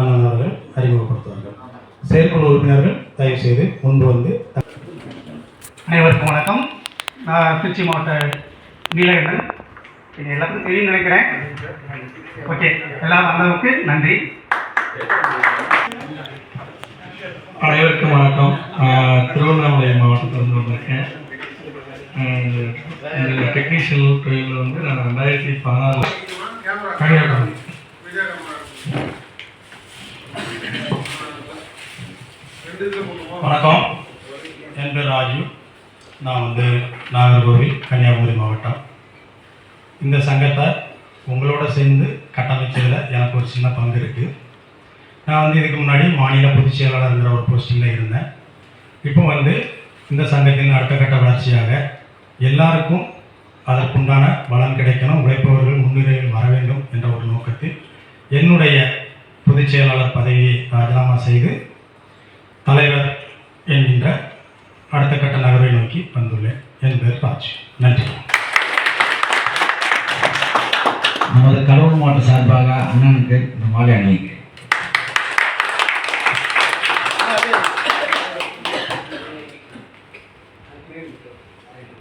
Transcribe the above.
அண்ணன் அவர்கள் அறிமுகப்படுத்துவார்கள். செயற்குழு உறுப்பினர்கள் தயவு செய்து முன்பு வந்து. அனைவருக்கும் வணக்கம். நான் திருச்சி மாவட்ட நீலகண்டன். இது எல்லாத்துக்கும் தெரியும் நினைக்கிறேன். ஓகே, எல்லாம் வந்தவருக்கு நன்றி. அனைவருக்கும் வணக்கம். திருவண்ணாமலை மாவட்டத்தில் வந்திருக்கேன். இந்த டெக்னீஷியல் தொழில் வந்து நான் 2016 கன்னியாகுமரி. வணக்கம், என் பேர் ராஜு. நான் வந்து நாகர்கோவில், கன்னியாகுமரி மாவட்டம். இந்த சங்கத்தை உங்களோட சேர்ந்து கட்டமைச்சதில் எனக்கு ஒரு சின்ன பங்கு இருக்குது. நான் வந்து இதுக்கு முன்னாடி மாநில பொதுச் செயலாளர்ங்கிற ஒரு போஸ்டிங்கில் இருந்தேன். இப்போ வந்து இந்த சங்கத்தின் அடுத்த கட்ட வளர்ச்சியாக எல்லாருக்கும் அதற்குண்டான பலன் கிடைக்கணும், உழைப்பவர்கள் முன்னிலையில் வர வேண்டும் என்ற ஒரு நோக்கத்தில் என்னுடைய பொதுச் செயலாளர் பதவியை ராஜினாமா செய்து தலைவர் என்கின்ற அடுத்த கட்ட நகரை நோக்கி வந்துள்ளேன். என் பேர் ராஜ். நன்றி. நமது கடலூர் மாவட்ட சார்பாக அண்ணனுக்கு இந்த மாலை அணிவிக்கிறேன்.